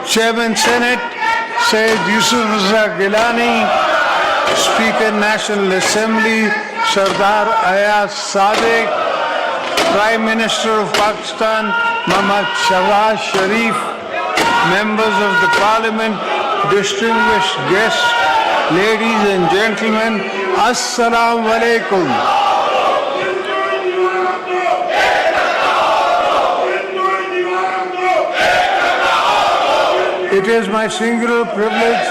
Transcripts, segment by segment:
Chairman Senate, Syed Yusuf Raza Gilani, Speaker National Assembly, Sardar Ayaz Sadiq, Prime Minister of Pakistan, Muhammad Shahbaz Sharif, members of the Parliament, distinguished guests, ladies and gentlemen, Assalamu alaikum. It is my singular privilege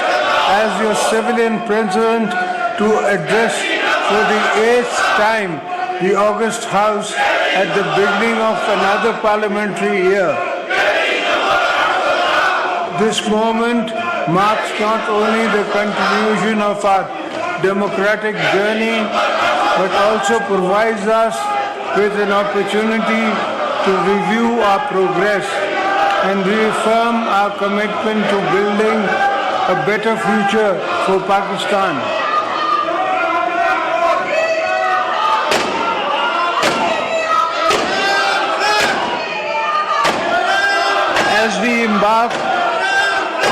as your civilian president to address for the 8th time the August House at the beginning of another parliamentary year. This moment marks not only the continuation of our democratic journey, but also provides us with an opportunity to review our progress and reaffirm our commitment to building a better future for Pakistan. As we embark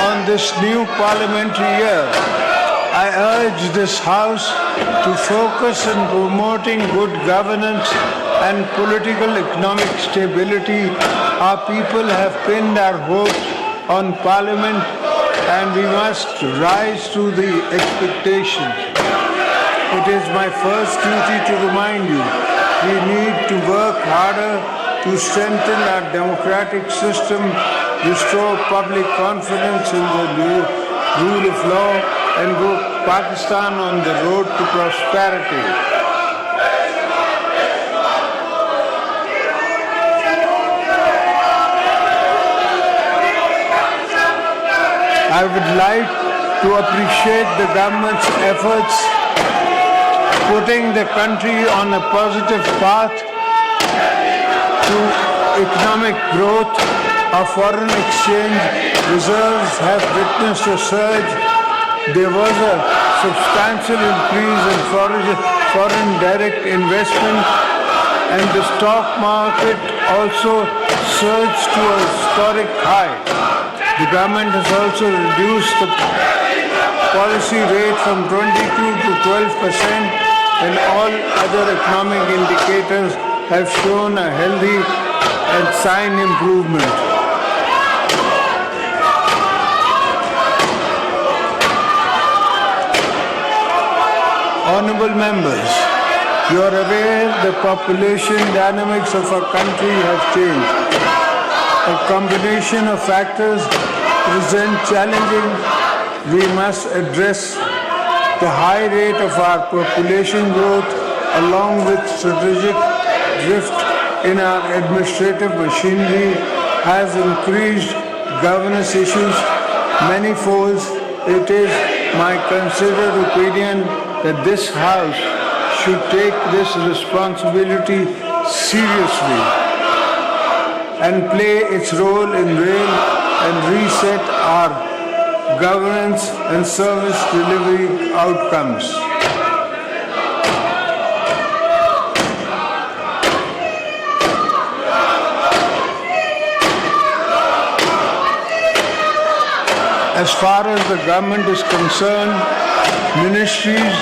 on this new parliamentary year, I urge this House to focus on promoting good governance and political economic stability. Our people have pinned our hopes on Parliament and we must rise to the expectations. It is my first duty to remind you, we need to work harder to strengthen our democratic system, restore public confidence in the rule of law, and go Pakistan on the road to prosperity. I would like to appreciate the government's efforts putting the country on a positive path to economic growth. Our foreign exchange reserves have witnessed a surge. There was a substantial increase in foreign direct investment, and the stock market also surged to a historic high. The government has also reduced the policy rate from 22 to 12%, and all other economic indicators have shown a healthy and sign improvement. Honorable members, you are aware the population dynamics of our country have changed. A combination of factors present challenging. We must address the high rate of our population growth along with strategic drift in our administrative machinery has increased governance issues manifold. It is my considered opinion that this House should take this responsibility seriously and play its role in rail and reset our governance and service delivery outcomes. As far as the government is concerned, ministries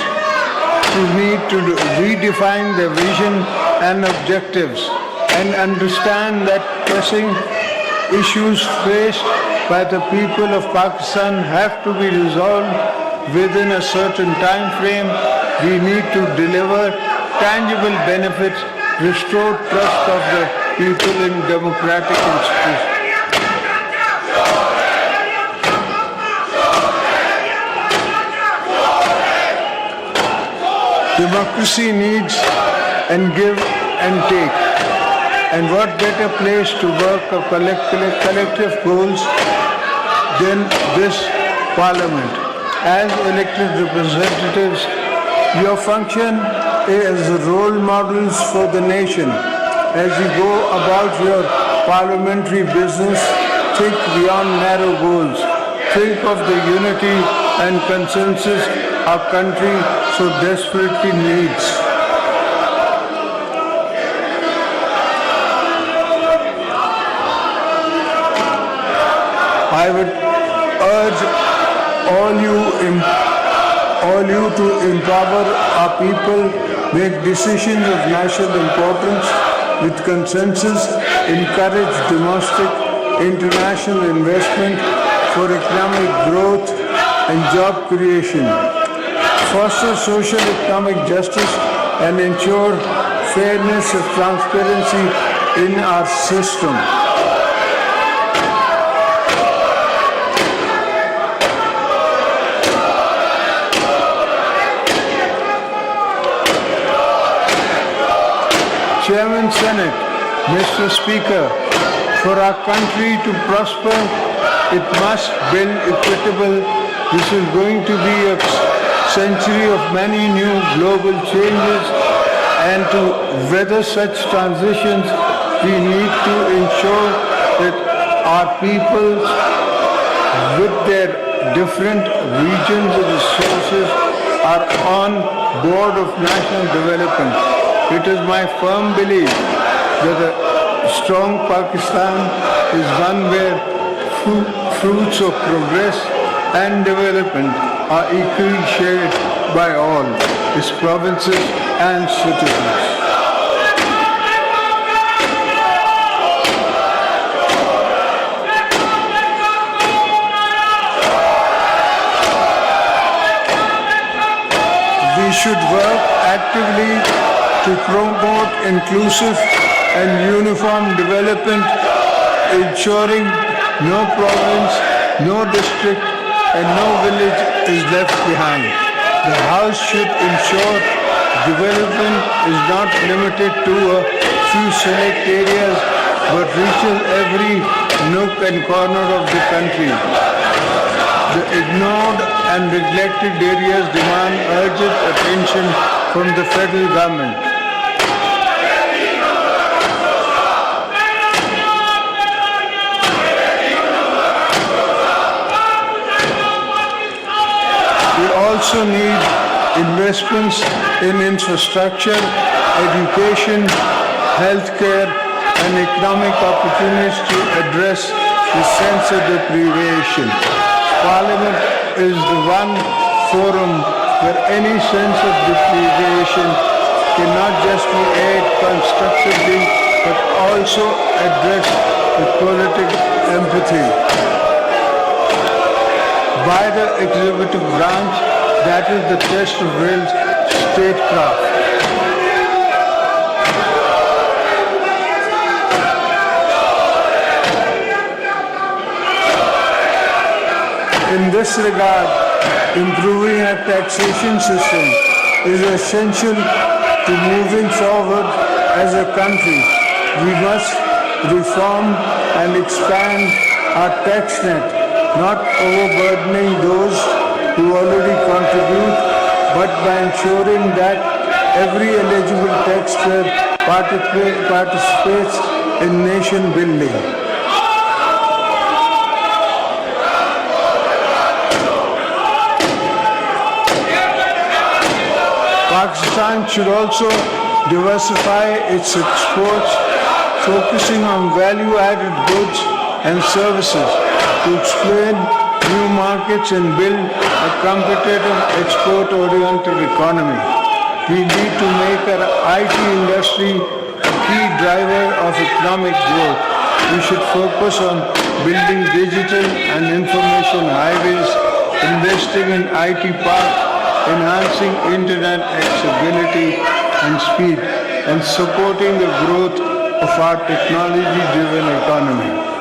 need to redefine their vision and objectives and understand that pressing issues faced by the people of Pakistan have to be resolved within a certain time frame. We need to deliver tangible benefits, restore trust of the people in democratic institutions. Democracy needs and give and take. And what better place to work of collective goals than this Parliament? As elected representatives, your function is role models for the nation. As you go about your parliamentary business, think beyond narrow goals. Think of the unity and consensus our country so desperately needs. I would urge all you to empower our people, make decisions of national importance with consensus, encourage domestic, international investment for economic growth and job creation, foster social economic justice and ensure fairness and transparency in our system. Chairman Senate, Mr. Speaker, for our country to prosper, it must build equitable. This is going to be a century of many new global changes, and to weather such transitions, we need to ensure that our peoples with their different regions and resources are on board of national development. It is my firm belief that a strong Pakistan is one where fruits of progress and development are equally shared by all its provinces and citizens. We should work actively to promote inclusive and uniform development, ensuring no province, no district, and no village is left behind. The House should ensure development is not limited to a few select areas, but reaches every nook and corner of the country. The ignored and neglected areas demand urgent attention from the federal government. We also need investments in infrastructure, education, healthcare, and economic opportunities to address the sense of deprivation. Parliament is the one forum where any sense of deprivation cannot just be aired constructively, but also addressed with political empathy. By the executive branch, that is the test of real statecraft. In this regard, improving our taxation system is essential to moving forward as a country. We must reform and expand our tax net, not overburdening those who already contribute, but by ensuring that every eligible taxpayer participates in nation building. Pakistan should also diversify its exports, focusing on value-added goods and services to expand new markets and build a competitive export-oriented economy. We need to make our IT industry a key driver of economic growth. We should focus on building digital and information highways, investing in IT parks, enhancing internet accessibility and speed, and supporting the growth of our technology-driven economy.